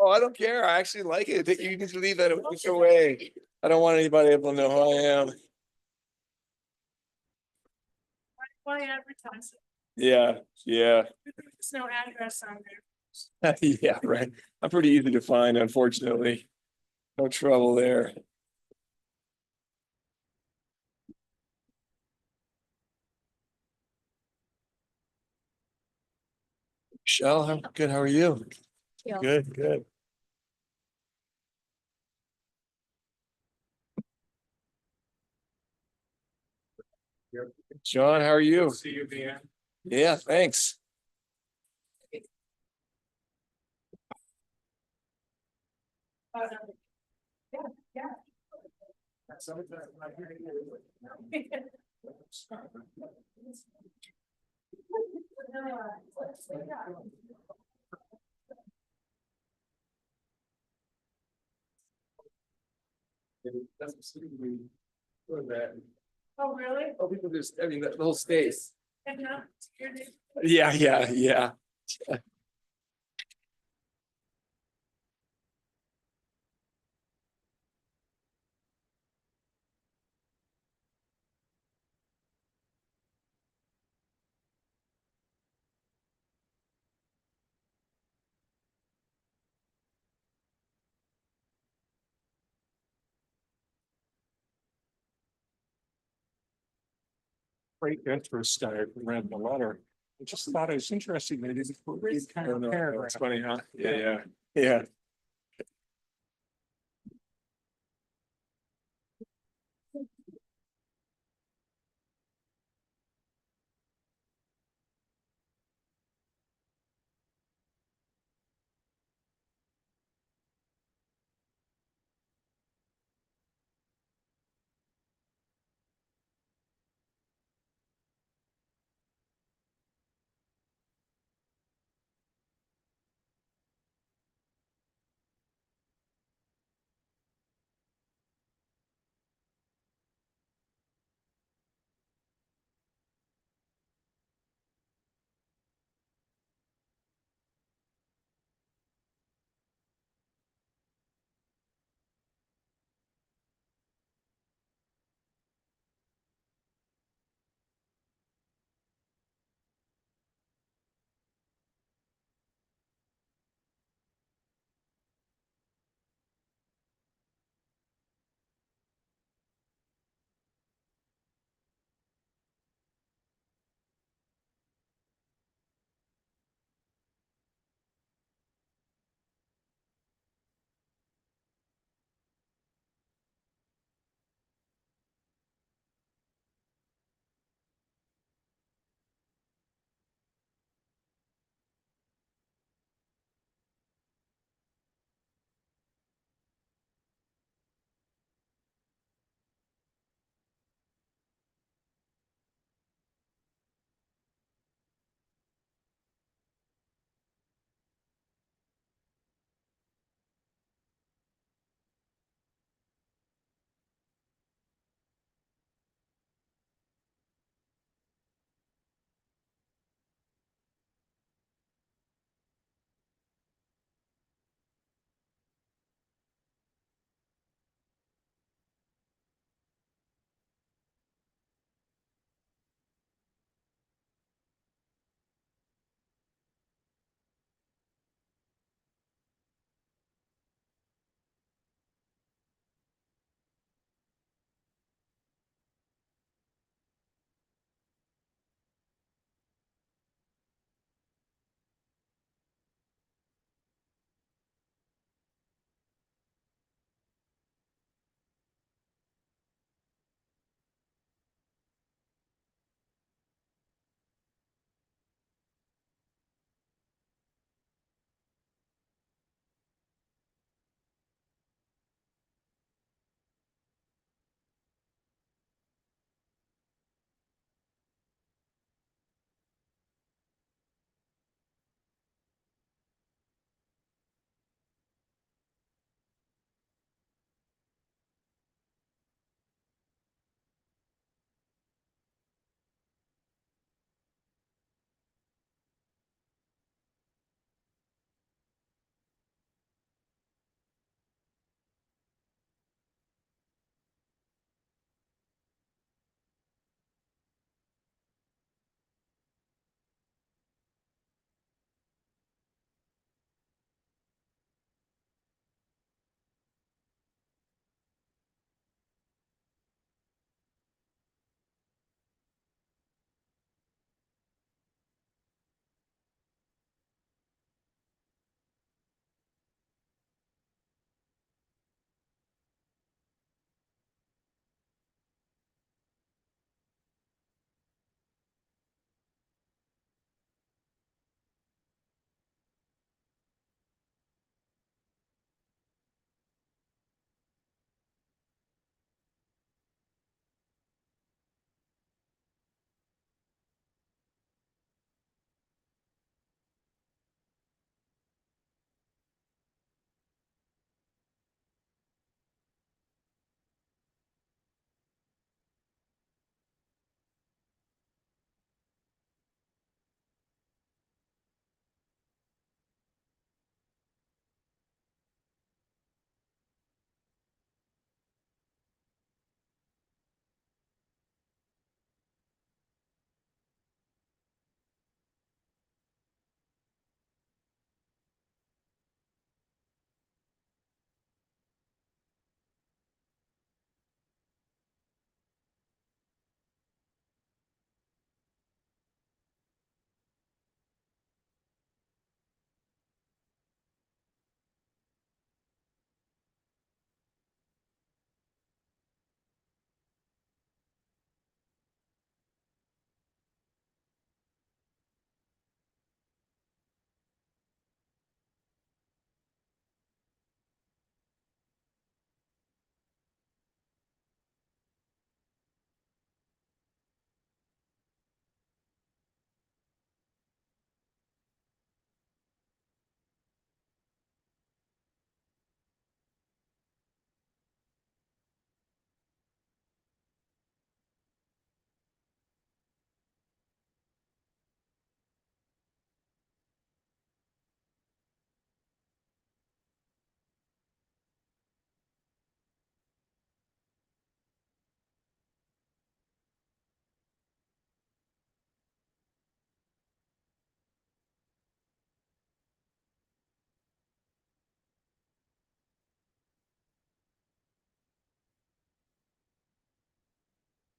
Oh, I don't care. I actually like it. You can just leave that away. I don't want anybody able to know who I am. Why advertise it? Yeah, yeah, There's no address on there. yeah, right. I'm pretty easy to find, unfortunately. No trouble there. Michelle, good. How are you? Yeah. Good, good. John, how are you? See you, man. Yeah, thanks. Yeah, yeah. Oh, really? Oh, people just, I mean, the whole state. And not, Yeah, yeah, yeah. Great interest. I read the letter. I just thought it was interesting. They didn't put these kind I of know, paragraphs. it's funny, huh? Yeah, yeah, yeah.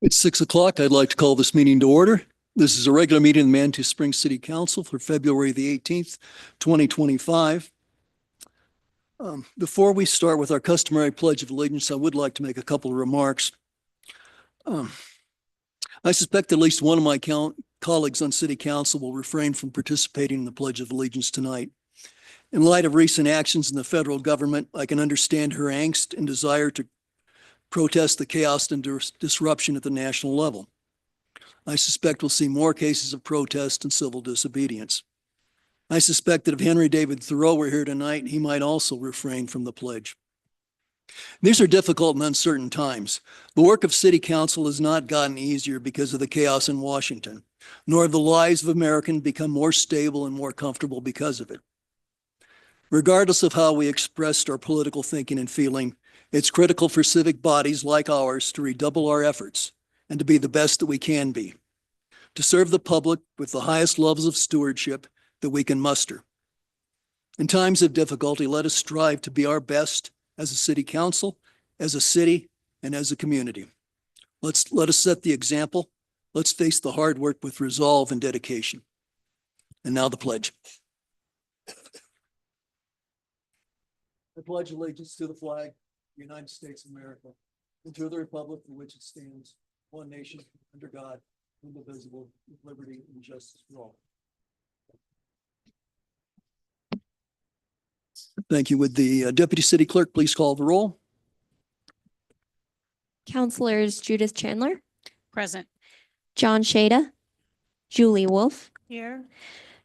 It's 6 o'clock. I'd like to call this meeting to order. This is a regular meeting of the Manitou Springs City Council for February the 18th, 2025. Before we start with our customary pledge of allegiance, I would like to make a couple of remarks. I suspect at least one of my colleagues on City Council will refrain from participating in the Pledge of Allegiance tonight. In light of recent actions in the federal government, I can understand her angst and desire to protest the chaos and disruption at the national level. I suspect we'll see more cases of protest and civil disobedience. I suspect that if Henry David Thoreau were here tonight, he might also refrain from the pledge. These are difficult and uncertain times. The work of City Council has not gotten easier because of the chaos in Washington, nor have the lives of Americans become more stable and more comfortable because of it. Regardless of how we expressed our political thinking and feeling, it's critical for civic bodies like ours to redouble our efforts and to be the best that we can be, to serve the public with the highest levels of stewardship that we can muster. In times of difficulty, let us strive to be our best as a city council, as a city, and as a community. Let us set the example. Let's face the hard work with resolve and dedication. And now the pledge. I pledge allegiance to the flag, United States of America, and to the republic for which it stands, one nation, under God, indivisible, with liberty and justice for all. Thank you. Would the Deputy City Clerk please call the roll? Counselors Judith Chandler, Present. John Shada, Julie Wolfe, Here.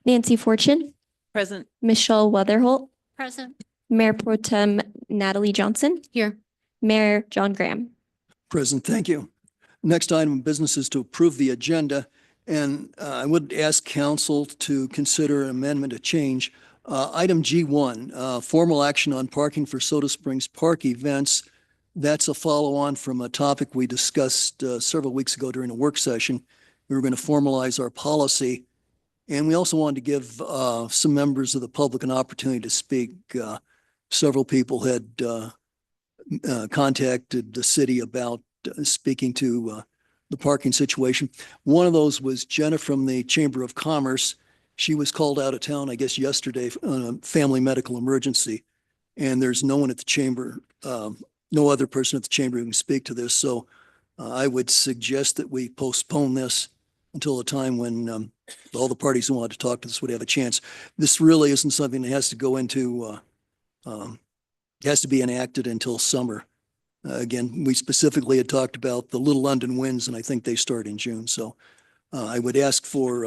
Nancy Fortune, Present. Michelle Weatherholt, Present. Mayor Pro Tem Natalie Johnson. Here. Mayor John Graham. Present, thank you. Next item of business is to approve the agenda. And I would ask council to consider an amendment, a change. Item G1, formal action on parking for Soda Springs Park events. That's a follow-on from a topic we discussed several weeks ago during a work session. We were going to formalize our policy. And we also wanted to give some members of the public an opportunity to speak. Several people had contacted the city about speaking to the parking situation. One of those was Jenna from the Chamber of Commerce. She was called out of town, I guess, yesterday on a family medical emergency. And there's no one at the chamber, no other person at the chamber who can speak to this. So I would suggest that we postpone this until a time when all the parties who want to talk to us would have a chance. This really isn't something that has to go into, has to be enacted until summer. Again, we specifically had talked about the Little London Winds, and I think they start in June. So I would ask for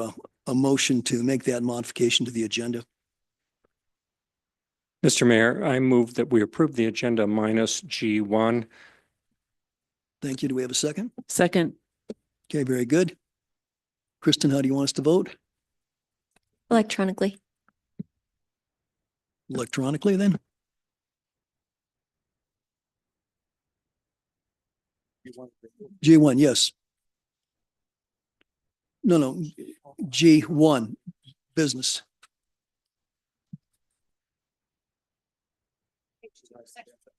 a motion to make that modification to the agenda. Mr. Mayor, I move that we approve the agenda minus G1. Thank you. Do we have a second? Second. Okay, very good. Kristen, how do you want us to vote? Electronically. Electronically then? G1, yes. No, G1, business.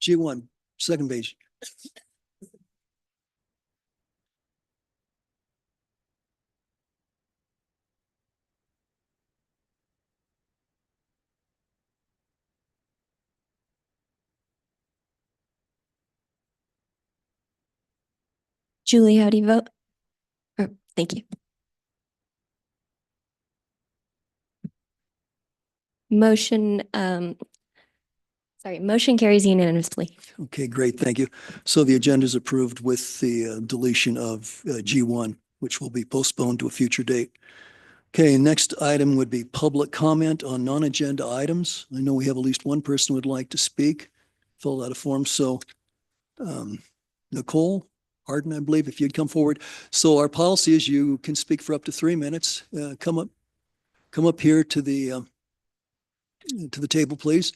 G1, second page. Julie, how do you vote? Thank you. Motion, motion carries unanimously. Okay, great. Thank you. So the agenda is approved with the deletion of G1, which will be postponed to a future date. Okay, next item would be public comment on non-agenda items. I know we have at least one person who would like to speak, fill out a form. So Nicole Harden, I believe, if you'd come forward. So our policy is you can speak for up to 3 minutes. Come up here to the table, please.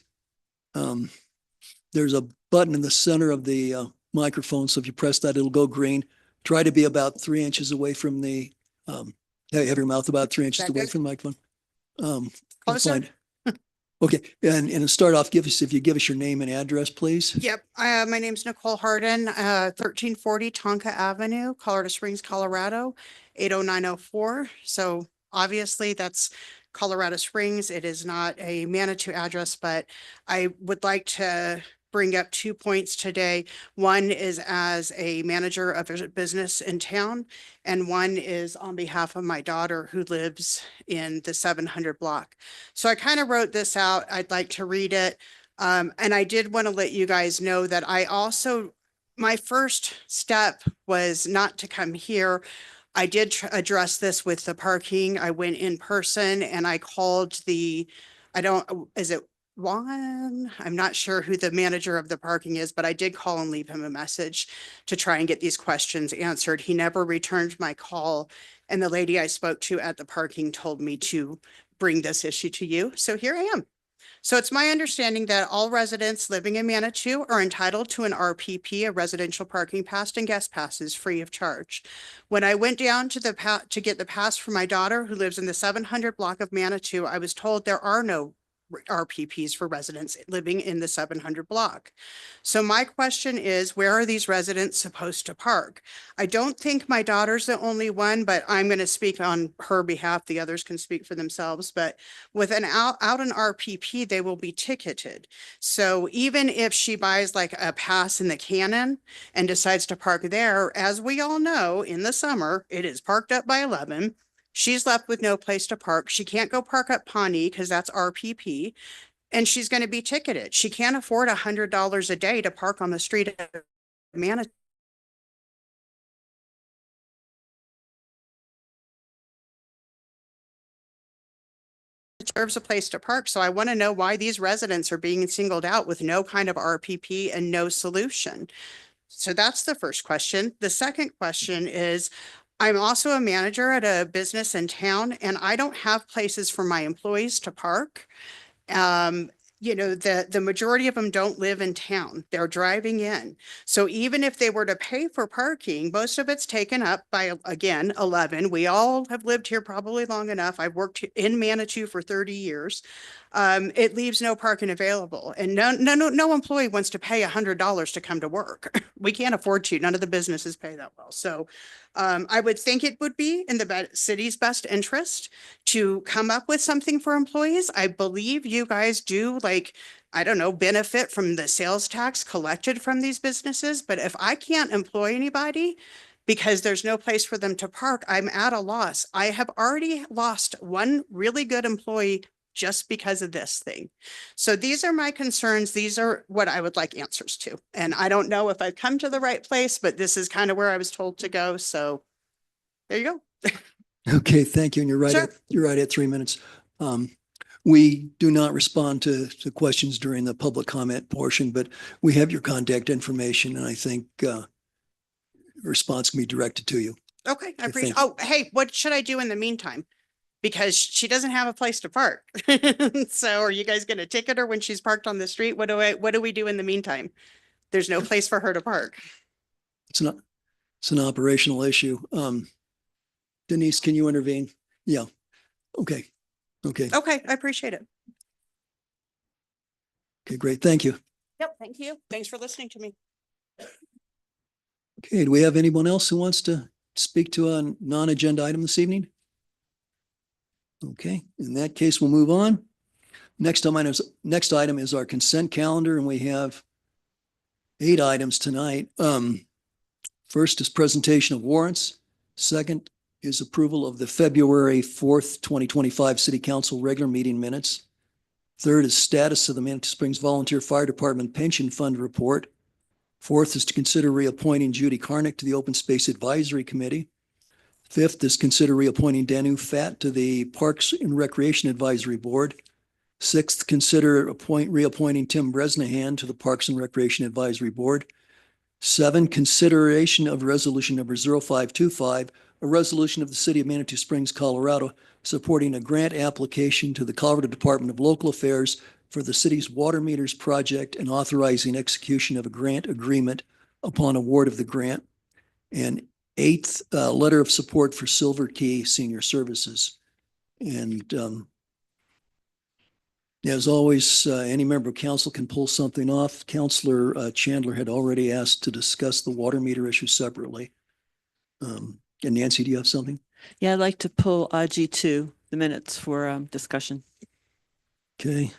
There's a button in the center of the microphone. So if you press that, it'll go green. Try to be about 3 inches away from the, have your mouth about 3 inches away from the microphone. Closer? Okay, and to start off, if you give us your name and address, please. Yep, my name's Nicole Harden, 1340 Tonka Avenue, Colorado Springs, Colorado, 80904. So obviously that's Colorado Springs. It is not a Manitou address, but I would like to bring up 2 points today. One is as a manager of a business in town, and one is on behalf of my daughter who lives in the 700 block. So I kind of wrote this out. I'd like to read it. And I did want to let you guys know that my first step was not to come here. I did address this with the parking. I went in person and I called is it Juan? I'm not sure who the manager of the parking is, but I did call and leave him a message to try and get these questions answered. He never returned my call. And the lady I spoke to at the parking told me to bring this issue to you. So here I am. So it's my understanding that all residents living in Manitou are entitled to an RPP, a residential parking pass, and guest passes free of charge. When I went down to to get the pass for my daughter who lives in the 700 block of Manitou, I was told there are no RPPs for residents living in the 700 block. So my question is, where are these residents supposed to park? I don't think my daughter's the only one, but I'm going to speak on her behalf. The others can speak for themselves, but with an out an RPP, they will be ticketed. So even if she buys like a pass in the Cannon and decides to park there, as we all know, in the summer, it is parked up by 11. She's left with no place to park. She can't go park at Pawnee because that's RPP, and she's going to be ticketed. She can't afford $100 a day to park on the street of Manitou. Deserves a place to park. So I want to know why these residents are being singled out with no kind of RPP and no solution. So that's the first question. The second question is, I'm also a manager at a business in town, and I don't have places for my employees to park. The majority of them don't live in town. They're driving in. So even if they were to pay for parking, most of it's taken up by, again, 11. We all have lived here probably long enough. I've worked in Manitou for 30 years. It leaves no parking available, and no employee wants to pay $100 to come to work. We can't afford to. None of the businesses pay that well. So I would think it would be in the city's best interest to come up with something for employees. I believe you guys do, like, I don't know, benefit from the sales tax collected from these businesses. But if I can't employ anybody because there's no place for them to park, I'm at a loss. I have already lost one really good employee just because of this thing. So these are my concerns. These are what I would like answers to. And I don't know if I've come to the right place, but this is kind of where I was told to go. So there you go. Okay, thank you. And you're right. Sure. You're right at 3 minutes. We do not respond to questions during the public comment portion, but we have your contact information, and I think response can be directed to you. Okay, I Okay, appreciate. thank Oh, hey, what should I do in the meantime? Because she doesn't have a place to park. So are you guys going to ticket her when she's parked on the street? What do we do in the meantime? There's no place for her to park. It's an operational issue. Denise, can you intervene? Yeah. Okay. Okay. Okay, I appreciate it. Okay, great. Thank you. Yep, thank you. Thanks for listening to me. Okay, do we have anyone else who wants to speak to a non-agenda item this evening? Okay, in that case, we'll move on. Next item is our consent calendar, and we have 8 items tonight. First is presentation of warrants. Second is approval of the February 4th, 2025 City Council regular meeting minutes. Third is status of the Manitou Springs Volunteer Fire Department Pension Fund report. Fourth is to consider reappointing Judy Karnick to the Open Space Advisory Committee. Fifth is consider reappointing Danu Fat to the Parks and Recreation Advisory Board. Sixth, consider reappointing Tim Bresnahan to the Parks and Recreation Advisory Board. 7, consideration of resolution number 0525, a resolution of the City of Manitou Springs, Colorado, supporting a grant application to the Colorado Department of Local Affairs for the city's water meters project and authorizing execution of a grant agreement upon award of the grant. And 8th, letter of support for Silver Key Senior Services. And As always, any member of council can pull something off. Counselor Chandler had already asked to discuss the water meter issue separately. And Nancy, do you have something? Yeah, I'd like to pull G2, the minutes for discussion. Okay.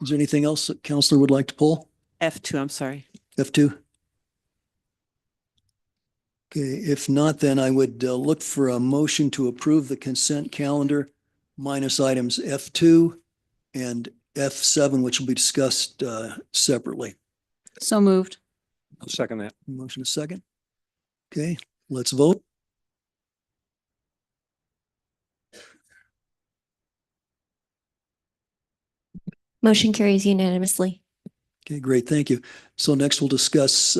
Is there anything else that counselor would like to pull? F2, I'm sorry. F2? Okay, if not, then I would look for a motion to approve the consent calendar minus items F2 and F7, which will be discussed separately. So moved. I'll second that. Motion is second. Okay, let's vote. Motion carries unanimously. Okay, great, thank you. So next we'll discuss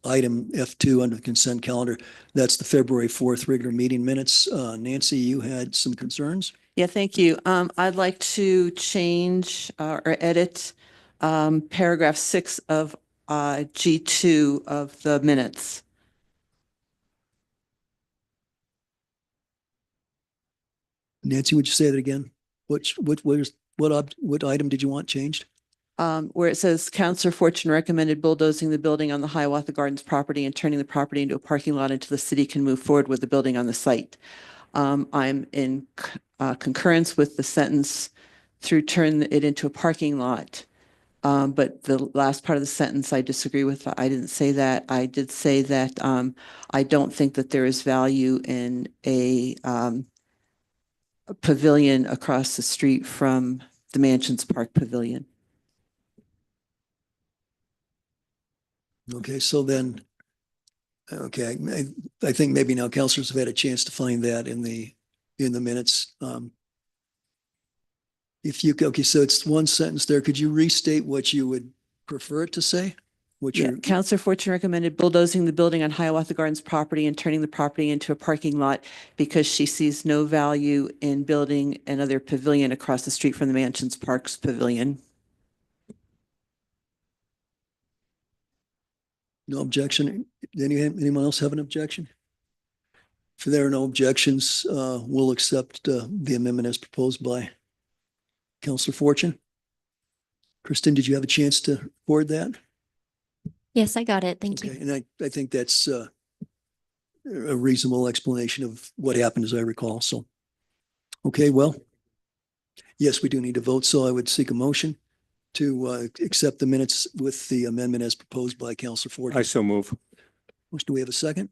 item F2 under the consent calendar. That's the February 4th regular meeting minutes. Nancy, you had some concerns? Yeah, thank you. I'd like to change or edit paragraph 6 of G2 of the minutes. Nancy, would you say that again? What item did you want changed? Where it says Counselor Fortune recommended bulldozing the building on the Hiawatha Gardens property and turning the property into a parking lot until the city can move forward with the building on the site. I'm in concurrence with the sentence through turn it into a parking lot. But the last part of the sentence I disagree with. I didn't say that. I did say that I don't think that there is value in a pavilion across the street from the Mansions Park Pavilion. Okay, so then, okay, I think maybe now counselors have had a chance to find that in the minutes. If you, okay, so it's one sentence there. Could you restate what you would prefer it to say? What Yeah, you're, Counselor Fortune recommended bulldozing the building on Hiawatha Gardens property and turning the property into a parking lot because she sees no value in building another pavilion across the street from the Mansions Parks Pavilion. no objection? Anyone else have an objection? If there are no objections, we'll accept the amendment as proposed by Counselor Fortune. Kristen, did you have a chance to forward that? Yes, I got it. Thank Okay, you. and I think that's a reasonable explanation of what happened, as I recall. So, okay, well, yes, we do need to vote. So I would seek a motion to accept the minutes with the amendment as proposed by Counselor Fortune. I so move. Do we have a second?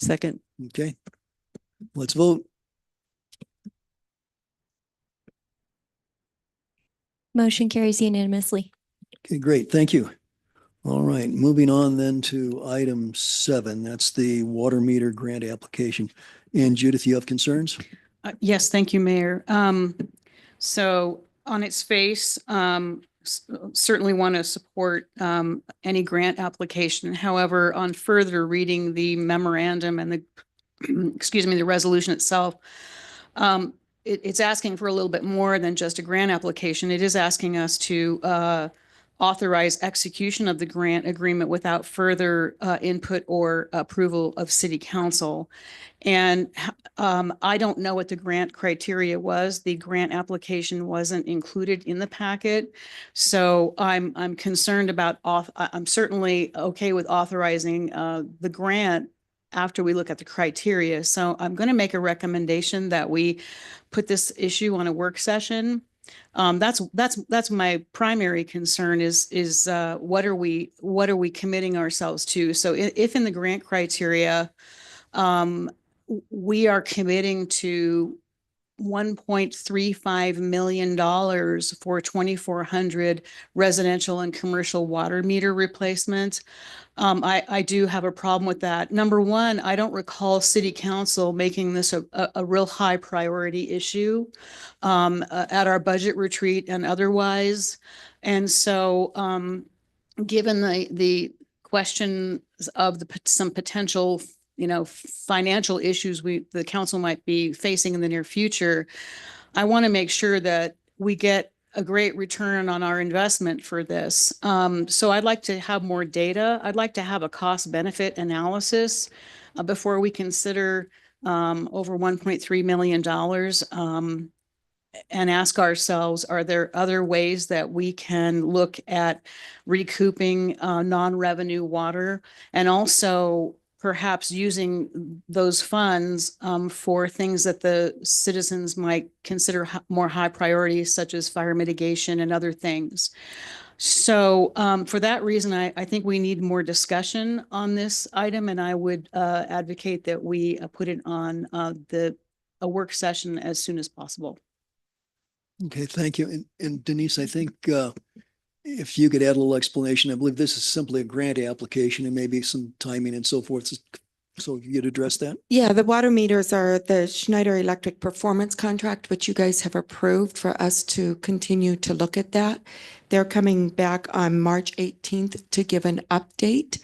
Second. Okay, let's vote. Motion carries unanimously. Okay, great. Thank you. All right, moving on then to item 7. That's the water meter grant application. And Judith, you have concerns? Yes, thank you, Mayor. So on its face, certainly want to support any grant application. However, on further reading the memorandum and the, excuse me, the resolution itself, it's asking for a little bit more than just a grant application. It is asking us to authorize execution of the grant agreement without further input or approval of City Council. And I don't know what the grant criteria was. The grant application wasn't included in the packet. So I'm concerned about, I'm certainly okay with authorizing the grant after we look at the criteria. So I'm going to make a recommendation that we put this issue on a work session. That's my primary concern is what are we committing ourselves to? So if in the grant criteria, we are committing to $1.35 million for 2,400 residential and commercial water meter replacements. I do have a problem with that. Number one, I don't recall City Council making this a real high priority issue at our budget retreat and otherwise. And so given the questions of some potential financial issues the council might be facing in the near future, I want to make sure that we get a great return on our investment for this. So I'd like to have more data. I'd like to have a cost benefit analysis before we consider over $1.3 million. and ask ourselves, are there other ways that we can look at recouping non-revenue water? And also perhaps using those funds for things that the citizens might consider more high priorities, such as fire mitigation and other things. So for that reason, I think we need more discussion on this item, and I would advocate that we put it on a work session as soon as possible. Okay, thank you. And Denise, I think if you could add a little explanation, I believe this is simply a grant application and maybe some timing and so forth. So if you'd address that. Yeah, the water meters are the Schneider Electric Performance Contract, which you guys have approved for us to continue to look at that. They're coming back on March 18th to give an update.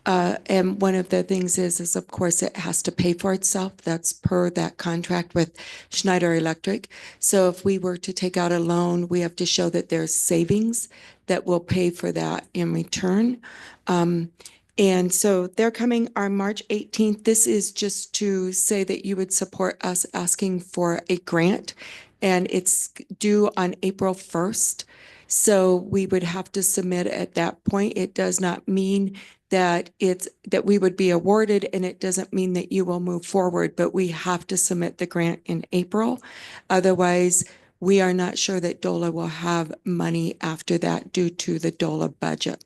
And one of the things is of course, it has to pay for itself. That's per that contract with Schneider Electric. So if we were to take out a loan, we have to show that there's savings that will pay for that in return. And so they're coming on March 18th. This is just to say that you would support us asking for a grant, and it's due on April 1st. So we would have to submit at that point. It does not mean that that we would be awarded, and it doesn't mean that you will move forward, but we have to submit the grant in April. Otherwise, we are not sure that DOLA will have money after that due to the DOLA budget.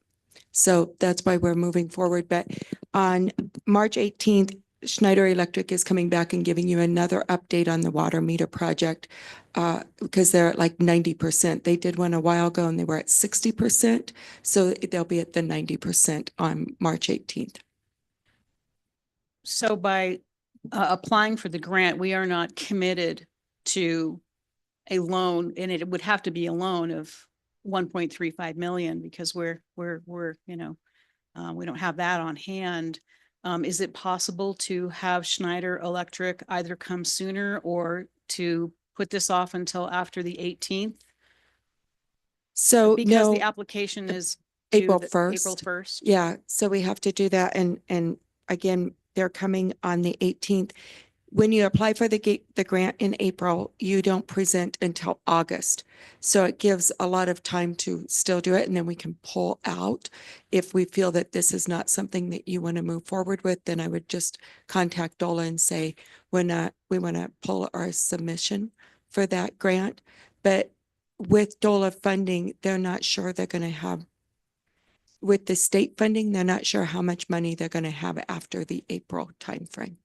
So that's why we're moving forward. But on March 18th, Schneider Electric is coming back and giving you another update on the water meter project because they're at like 90%. They did one a while ago and they were at 60%. So they'll be at the 90% on March 18th. So by applying for the grant, we are not committed to a loan, and it would have to be a loan of 1.35 million because we're we don't have that on hand. Is it possible to have Schneider Electric either come sooner or to put this off until after the 18th? So Because no, the application is due April the- 1st. April 1st. Yeah, so we have to do that. And again, they're coming on the 18th. When you apply for the grant in April, you don't present until August. So it gives a lot of time to still do it, and then we can pull out. If we feel that this is not something that you want to move forward with, then I would just contact DOLA and say, we want to pull our submission for that grant. But with DOLA funding, they're not sure they're going to have, with the state funding, they're not sure how much money they're going to have after the April timeframe.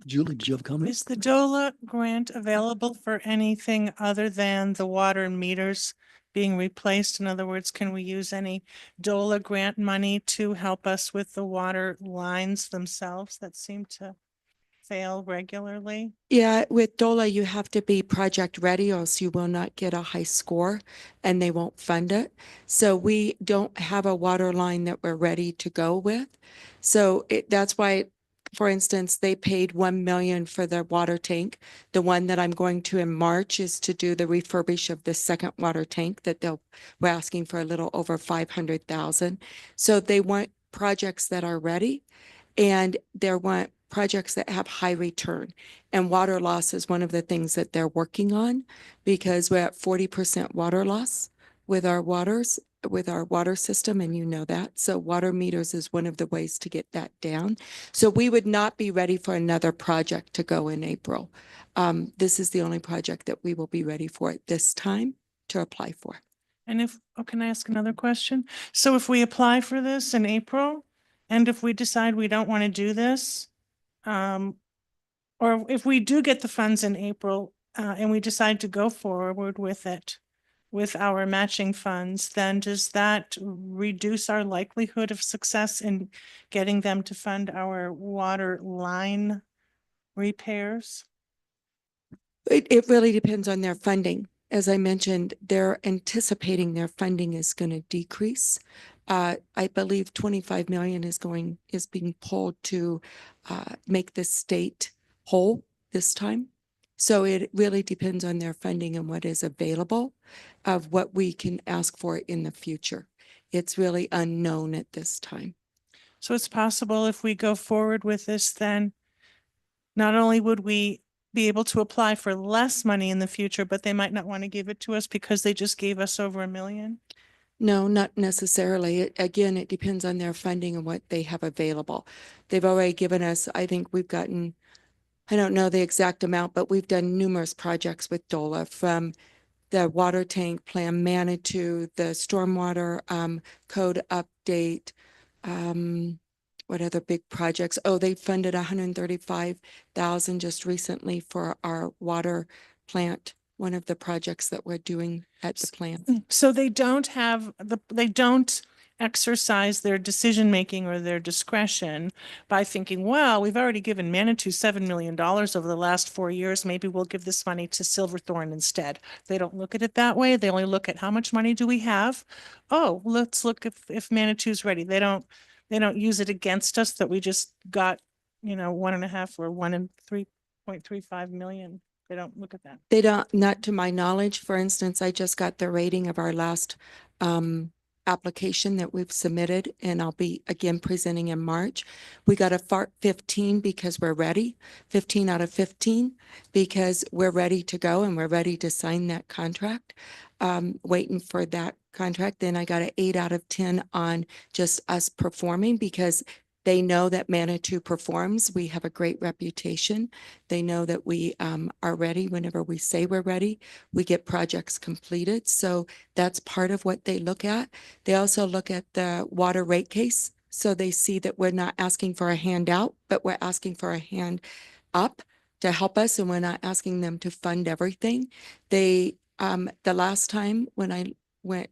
Julie, did you have a comment? Is the DOLA grant available for anything other than the water meters being replaced? In other words, can we use any DOLA grant money to help us with the water lines themselves that seem to fail regularly? Yeah, with DOLA, you have to be project ready or else you will not get a high score and they won't fund it. So we don't have a water line that we're ready to go with. So that's why, for instance, they paid 1 million for their water tank. The one that I'm going to in March is to do the refurbish of the second water tank that we're asking for a little over 500,000. So they want projects that are ready, and they want projects that have high return. And water loss is one of the things that they're working on because we're at 40% water loss with our water system, and you know that. So water meters is one of the ways to get that down. So we would not be ready for another project to go in April. This is the only project that we will be ready for at this time to apply for. And can I ask another question? So if we apply for this in April, and if we decide we don't want to do this, or if we do get the funds in April, and we decide to go forward with it, with our matching funds, then does that reduce our likelihood of success in getting them to fund our water line repairs? It really depends on their funding. As I mentioned, they're anticipating their funding is going to decrease. I believe 25 million is being pulled to make the state whole this time. So it really depends on their funding and what is available of what we can ask for in the future. It's really unknown at this time. So it's possible if we go forward with this, then not only would we be able to apply for less money in the future, but they might not want to give it to us because they just gave us over $1 million? No, not necessarily. Again, it depends on their funding and what they have available. They've already given us, I think we've gotten, I don't know the exact amount, but we've done numerous projects with DOLA, from the water tank plan, Manitou, the stormwater code update. What other big projects? Oh, they funded 135,000 just recently for our water plant, one of the projects that we're doing at the plant. So they don't they don't exercise their decision-making or their discretion by thinking, well, we've already given Manitou $7 million over the last 4 years. Maybe we'll give this money to Silverthorne instead. They don't look at it that way. They only look at how much money do we have? Oh, let's look if Manitou's ready. They don't use it against us that we just got, 1.5 or 1 and 3.35 million. They don't look at that. They don't, not to my knowledge. For instance, I just got the rating of our last application that we've submitted, and I'll be again presenting in March. We got a 15 because we're ready, 15 out of 15 because we're ready to go and we're ready to sign that contract. Waiting for that contract. Then I got an 8 out of 10 on just us performing because they know that Manitou performs. We have a great reputation. They know that we are ready whenever we say we're ready. We get projects completed. So that's part of what they look at. They also look at the water rate case. So they see that we're not asking for a handout, but we're asking for a hand up to help us. And we're not asking them to fund everything. They, the last time when I went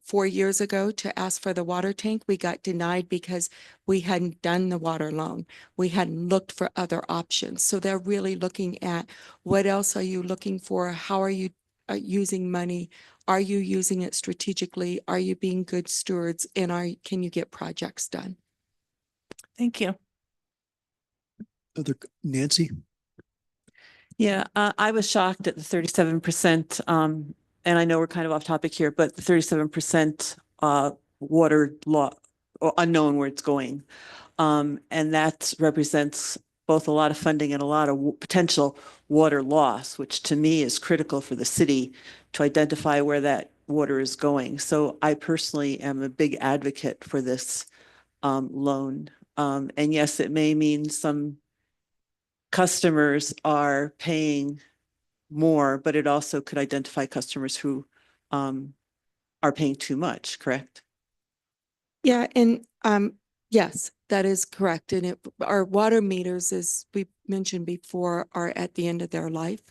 4 years ago to ask for the water tank, we got denied because we hadn't done the water loan. We hadn't looked for other options. So they're really looking at what else are you looking for? How are you using money? Are you using it strategically? Are you being good stewards? And can you get projects done? Thank you. Nancy? Yeah, I was shocked at the 37%. And I know we're kind of off topic here, but the 37% water law, or unknown where it's going. And that represents both a lot of funding and a lot of potential water loss, which to me is critical for the city to identify where that water is going. So I personally am a big advocate for this loan. And yes, it may mean some customers are paying more, but it also could identify customers who are paying too much, correct? Yeah, and yes, that is correct. And our water meters, as we mentioned before, are at the end of their life.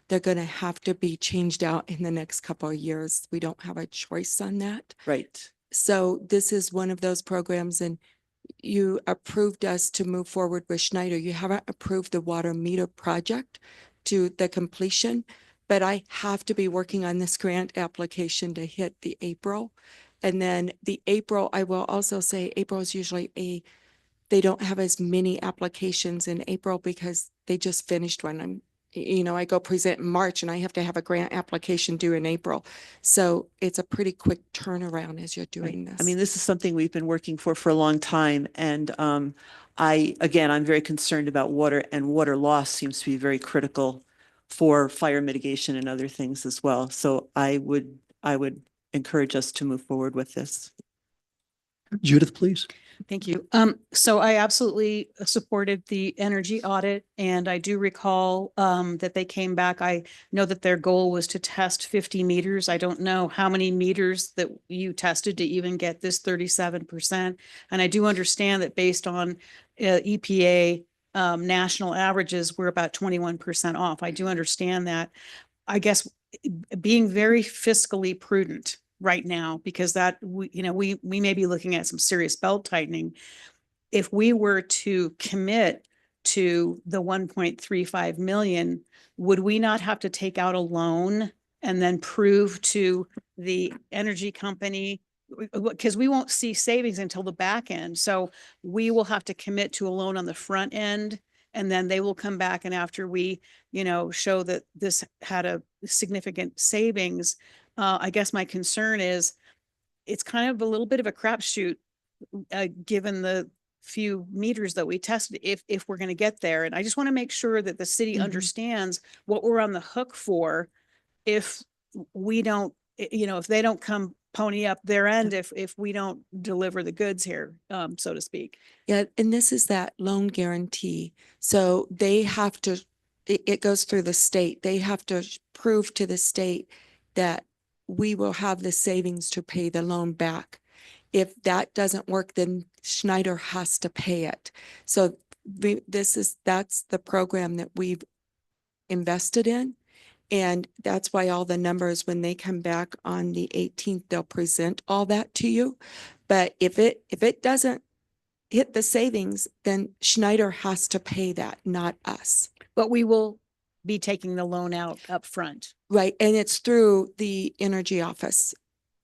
They're going to have to be changed out in the next couple of years. We don't have a choice on that. Right. So this is one of those programs, and you approved us to move forward with Schneider. You haven't approved the water meter project to the completion, but I have to be working on this grant application to hit the April. And then the April, I will also say April is usually they don't have as many applications in April because they just finished one. I go present in March and I have to have a grant application due in April. So it's a pretty quick turnaround as you're doing this. I mean, this is something we've been working for a long time. And I'm very concerned about water, and water loss seems to be very critical for fire mitigation and other things as well. So I would encourage us to move forward with this. Judith, please. Thank you. So I absolutely supported the energy audit, and I do recall that they came back. I know that their goal was to test 50 meters. I don't know how many meters that you tested to even get this 37%. And I do understand that based on EPA national averages, we're about 21% off. I do understand that. I guess being very fiscally prudent right now, because that we may be looking at some serious belt tightening. If we were to commit to the 1.35 million, would we not have to take out a loan and then prove to the energy company, because we won't see savings until the back end. So we will have to commit to a loan on the front end, and then they will come back, and after we, show that this had a significant savings, I guess my concern is it's kind of a little bit of a crapshoot, given the few meters that we tested, if we're going to get there. And I just want to make sure that the city Mhm. understands what we're on the hook for if we don't, if they don't come pony up their end, if we don't deliver the goods here, so to speak. Yeah, and this is that loan guarantee. So they have to, it goes through the state. They have to prove to the state that we will have the savings to pay the loan back. If that doesn't work, then Schneider has to pay it. So that's the program that we've invested in. And that's why all the numbers, when they come back on the 18th, they'll present all that to you. But if it doesn't hit the savings, then Schneider has to pay that, not us. But we will be taking the loan out up front. Right. And it's through the energy office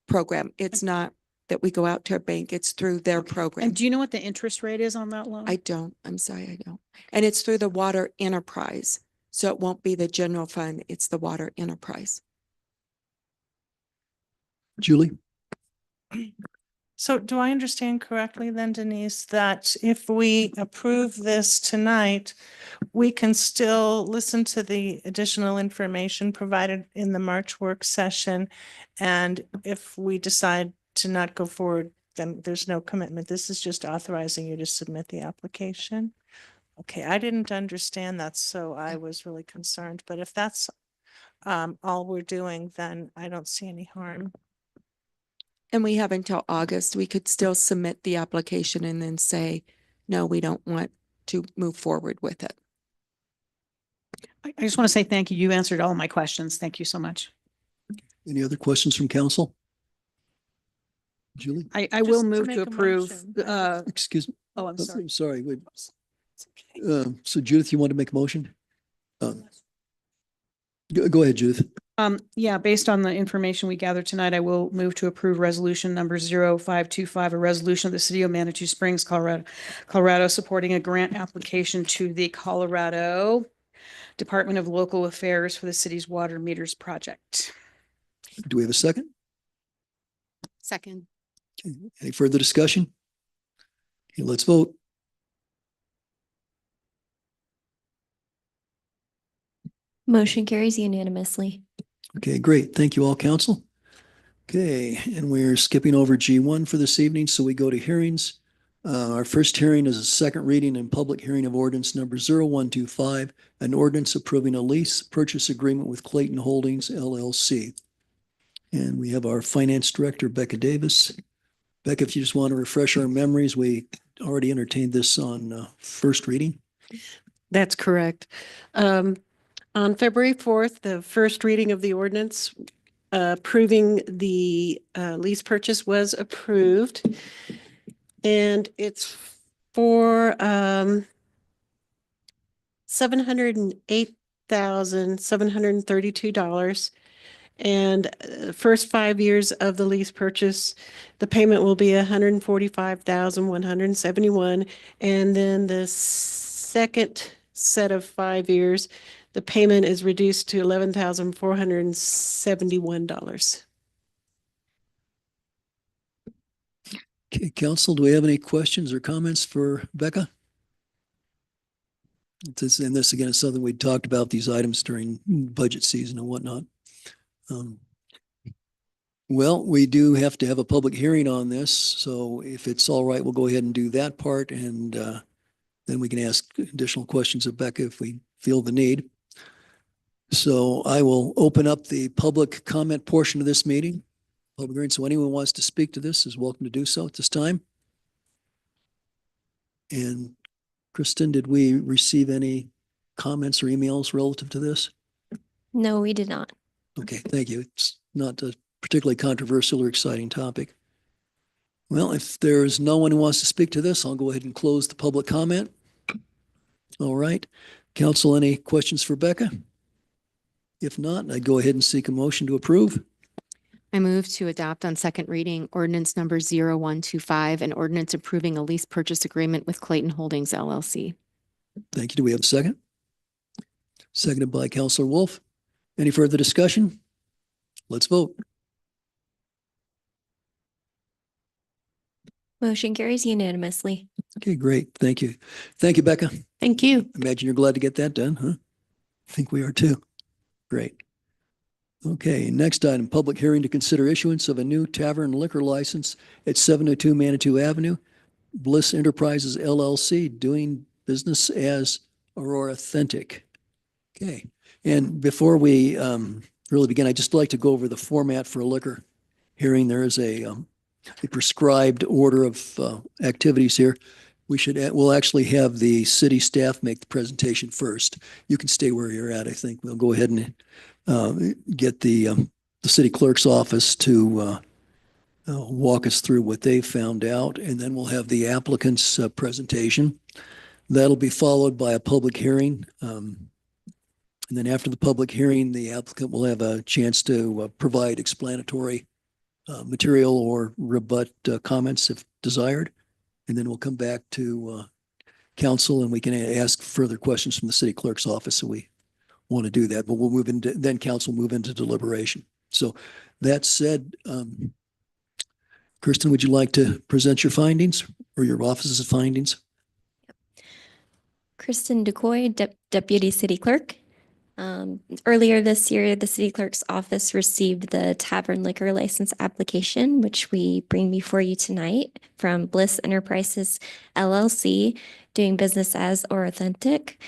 program. It's not that we go out to a bank. It's through their program. And do you know what the interest rate is on that loan? I don't. I'm sorry, I don't. And it's through the water enterprise. So it won't be the general fund. It's the water enterprise. Julie? So do I understand correctly then, Denise, that if we approve this tonight, we can still listen to the additional information provided in the March work session? And if we decide to not go forward, then there's no commitment. This is just authorizing you to submit the application? Okay, I didn't understand that, so I was really concerned. But if that's all we're doing, then I don't see any harm. And we have until August. We could still submit the application and then say, no, we don't want to move forward with it. I just want to say thank you. You answered all my questions. Thank you so much. Any other questions from council? Julie? I will Just to move make to a approve. motion. Excuse me. Oh, I'm sorry. Sorry. Wait. It's okay. So Judith, you want to make a motion? Go ahead, Judith. Yeah, based on the information we gathered tonight, I will move to approve resolution number 0525, a resolution of the city of Manitou Springs, Colorado, supporting a grant application to the Colorado Department of Local Affairs for the city's water meters project. Do we have a second? Second. Okay. Any further discussion? Okay, let's vote. Motion carries unanimously. Okay, great. Thank you all, council. Okay, and we're skipping over G1 for this evening, so we go to hearings. Our first hearing is a second reading and public hearing of ordinance number 0125, an ordinance approving a lease purchase agreement with Clayton Holdings LLC. And we have our finance director, Becca Davis. Becca, if you just want to refresh our memories, we already entertained this on first reading. That's correct. On February 4th, the first reading of the ordinance approving the lease purchase was approved. And it's for $708,732. And first 5 years of the lease purchase, the payment will be $145,171. And then the second set of 5 years, the payment is reduced to $11,471. Okay, council, do we have any questions or comments for Becca? And this again is something we talked about, these items during budget season and whatnot. Well, we do have to have a public hearing on this, so if it's all right, we'll go ahead and do that part, and then we can ask additional questions of Becca if we feel the need. So I will open up the public comment portion of this meeting. Public hearing, so anyone who wants to speak to this is welcome to do so at this time. And Kristen, did we receive any comments or emails relative to this? No, we did not. Okay, thank you. It's not a particularly controversial or exciting topic. Well, if there's no one who wants to speak to this, I'll go ahead and close the public comment. All right. Council, any questions for Becca? If not, I'd go ahead and seek a motion to approve. I move to adopt on second reading ordinance number 0125, an ordinance approving a lease purchase agreement with Clayton Holdings LLC. Thank you. Do we have a second? Seconded by Councilor Wolf. Any further discussion? Let's vote. Motion carries unanimously. Okay, great. Thank you. Thank you, Becca. Thank you. Imagine you're glad to get that done, huh? I think we are too. Great. Okay, next item, public hearing to consider issuance of a new tavern liquor license at 702 Manitou Avenue. Bliss Enterprises LLC, doing business as Aurora Authentic. Okay, and before we really begin, I'd just like to go over the format for a liquor hearing. There is a prescribed order of activities here. We'll actually have the city staff make the presentation first. You can stay where you're at, I think. We'll go ahead and get the city clerk's office to walk us through what they found out, and then we'll have the applicant's presentation. That'll be followed by a public hearing. And then after the public hearing, the applicant will have a chance to provide explanatory material or rebut comments if desired. And then we'll come back to council and we can ask further questions from the city clerk's office. So we want to do that, but we'll move into, then council move into deliberation. So that said, Kirsten, would you like to present your findings or your office's findings? Kristen DeCoy, Deputy City Clerk. Earlier this year, the City Clerk's office received the tavern liquor license application, which we bring before you tonight from Bliss Enterprises LLC, doing business as Or Authentic.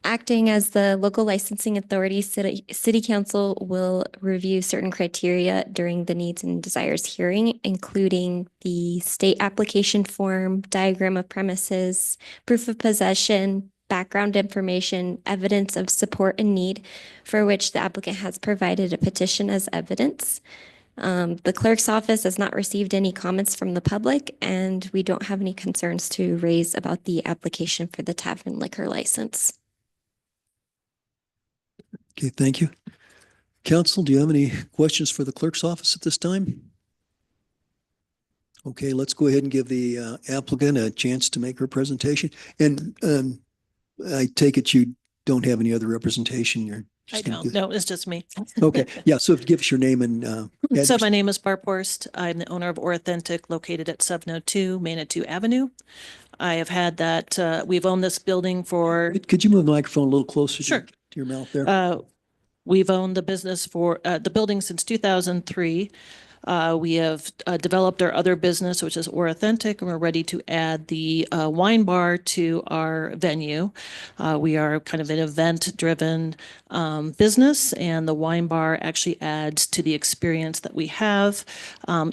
Acting as the local licensing authority, City Council will review certain criteria during the needs and desires hearing, including the state application form, diagram of premises, proof of possession, background information, evidence of support and need, for which the applicant has provided a petition as evidence. The clerk's office has not received any comments from the public, and we don't have any concerns to raise about the application for the tavern liquor license. Okay, thank you. Council, do you have any questions for the clerk's office at this time? Okay, let's go ahead and give the applicant a chance to make her presentation. And I take it you don't have any other representation. You're I just gonna don't. No, it's just me. Okay, yeah, so give us your name and So address. my name is Barb Horst. I'm the owner of Or Authentic, located at 702 Manitou Avenue. I have had that, we've owned this building for, Could you move the microphone a little closer Sure. to your mouth there? we've owned the business for, the building since 2003. We have developed our other business, which is Or Authentic, and we're ready to add the wine bar to our venue. We are kind of an event-driven business, and the wine bar actually adds to the experience that we have.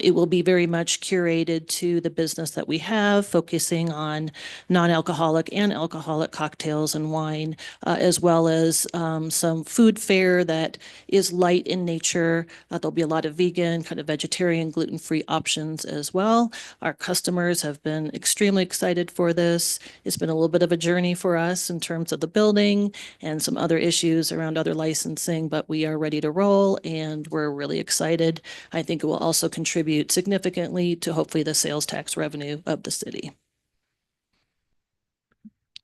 It will be very much curated to the business that we have, focusing on non-alcoholic and alcoholic cocktails and wine, as well as some food fare that is light in nature. There'll be a lot of vegan, kind of vegetarian, gluten-free options as well. Our customers have been extremely excited for this. It's been a little bit of a journey for us in terms of the building and some other issues around other licensing, but we are ready to roll and we're really excited. I think it will also contribute significantly to hopefully the sales tax revenue of the city.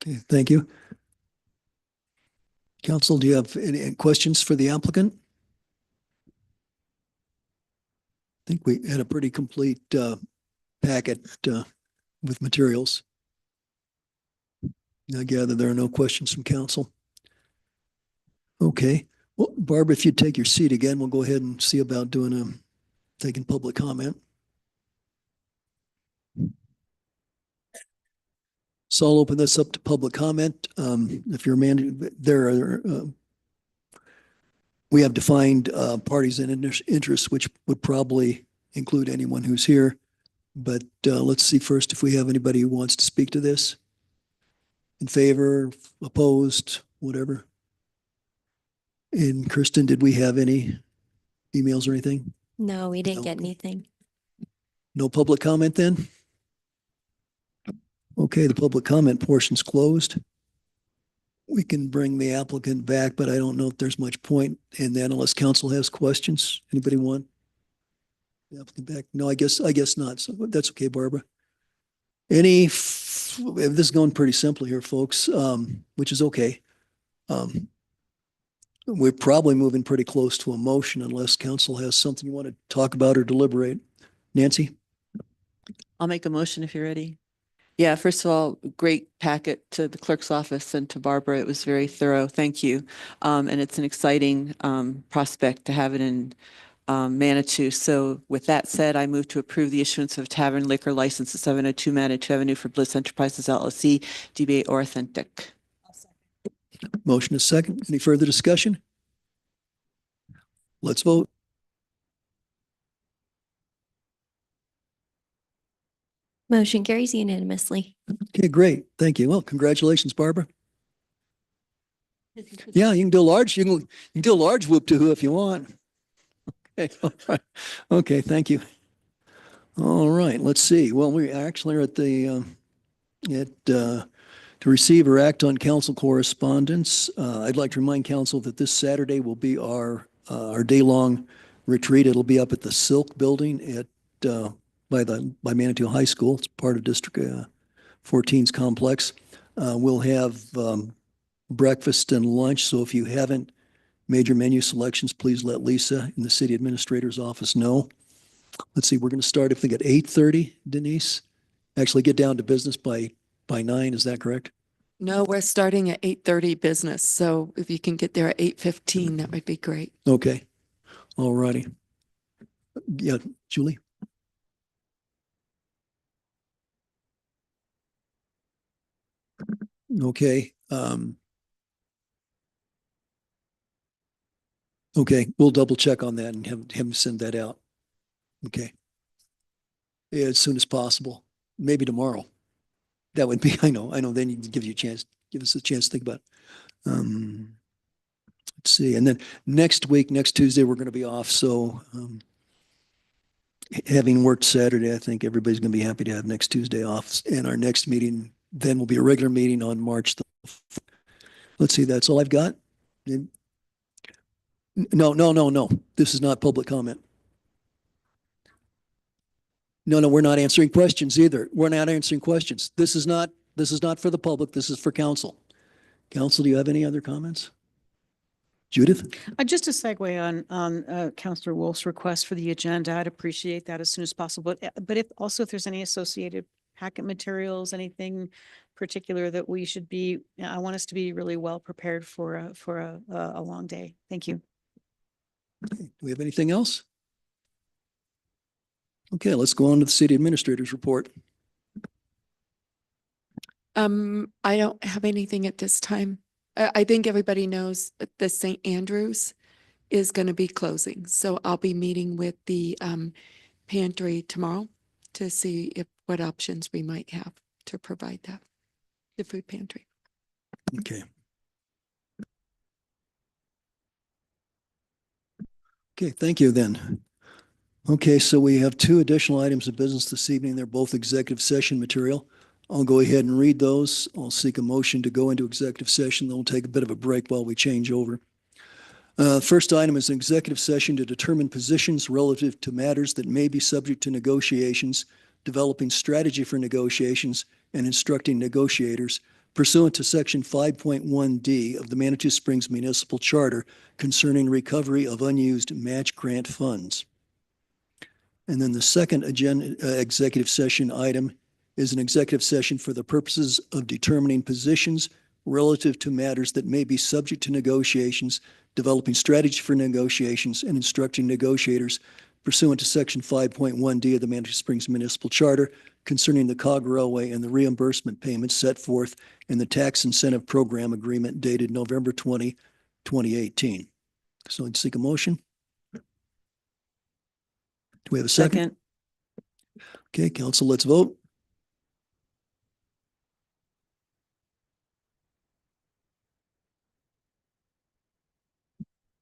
Okay, thank you. Council, do you have any questions for the applicant? I think we had a pretty complete packet with materials. I gather there are no questions from council. Okay, well, Barbara, if you'd take your seat again, we'll go ahead and see about taking public comment. So I'll open this up to public comment. If you're we have defined parties and interests, which would probably include anyone who's here. But let's see first if we have anybody who wants to speak to this. In favor, opposed, whatever. And Kirsten, did we have any emails or anything? No, we didn't get Okay. anything. No public comment then? Okay, the public comment portion's closed. We can bring the applicant back, but I don't know if there's much point in that unless council has questions. Anybody want the applicant back? No, I guess not. So that's okay, Barbara. This is going pretty simply here, folks, which is okay. We're probably moving pretty close to a motion unless council has something you want to talk about or deliberate. Nancy? I'll make a motion if you're ready. Yeah, first of all, great packet to the clerk's office and to Barbara. It was very thorough. Thank you. And it's an exciting prospect to have it in Manitou. So with that said, I move to approve the issuance of tavern liquor license at 702 Manitou Avenue for Bliss Enterprises LLC, DBA or Authentic. Motion is second. Any further discussion? Let's vote. Motion carries unanimously. Okay, great. Thank you. Well, congratulations, Barbara. Yeah, you can do a large, you can do a large whoop-to-who if you want. Okay, all right. Okay, thank you. All right, let's see. Well, we actually are at the, to receive or act on council correspondence. I'd like to remind council that this Saturday will be our day-long retreat. It'll be up at the Silk Building at, by Manitou High School. It's part of District 14's complex. We'll have breakfast and lunch. So if you haven't made your menu selections, please let Lisa in the city administrator's office know. Let's see, we're going to start, I think, at 8:30, Denise. Actually get down to business by 9, is that correct? No, we're starting at 8:30 business. So if you can get there at 8:15, that would be great. Okay. All righty. Yeah, Julie? Okay. Okay, we'll double check on that and have him send that out. Okay. Yeah, as soon as possible, maybe tomorrow. That would be, I know, then you give us a chance to think about it. Let's see, and then next week, next Tuesday, we're going to be off. So having worked Saturday, I think everybody's going to be happy to have next Tuesday off. And our next meeting then will be a regular meeting on March the 4th. Let's see, that's all I've got. No. This is not public comment. No, we're not answering questions either. We're not answering questions. This is not for the public. This is for council. Council, do you have any other comments? Judith? Just a segue on Councillor Wolf's request for the agenda. I'd appreciate that as soon as possible. But if there's any associated packet materials, anything particular that we should be, I want us to be really well prepared for a long day. Thank you. Okay. Do we have anything else? Okay, let's go on to the city administrator's report. I don't have anything at this time. I think everybody knows that the St. Andrews is going to be closing. So I'll be meeting with the pantry tomorrow to see what options we might have to provide that, the food pantry. Okay. Okay, thank you then. Okay, so we have 2 additional items of business this evening. They're both executive session material. I'll go ahead and read those. I'll seek a motion to go into executive session. Then we'll take a bit of a break while we change over. First item is an executive session to determine positions relative to matters that may be subject to negotiations, developing strategy for negotiations, and instructing negotiators pursuant to Section 5.1D of the Manitou Springs Municipal Charter concerning recovery of unused match grant funds. And then the second executive session item is an executive session for the purposes of determining positions relative to matters that may be subject to negotiations, developing strategy for negotiations, and instructing negotiators pursuant to Section 5.1D of the Manitou Springs Municipal Charter concerning the Cog Railway and the reimbursement payments set forth in the Tax Incentive Program Agreement dated November 20, 2018. So I'd seek a motion. Do we have a second? Okay, council, let's vote.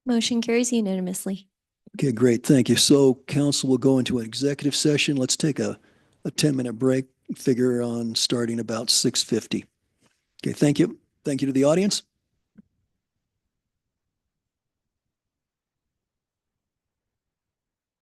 Motion carries unanimously. Okay, great. Thank you. So council will go into an executive session. Let's take a 10-minute break, figure on starting about 6:50. Okay, thank you. Thank you to the audience.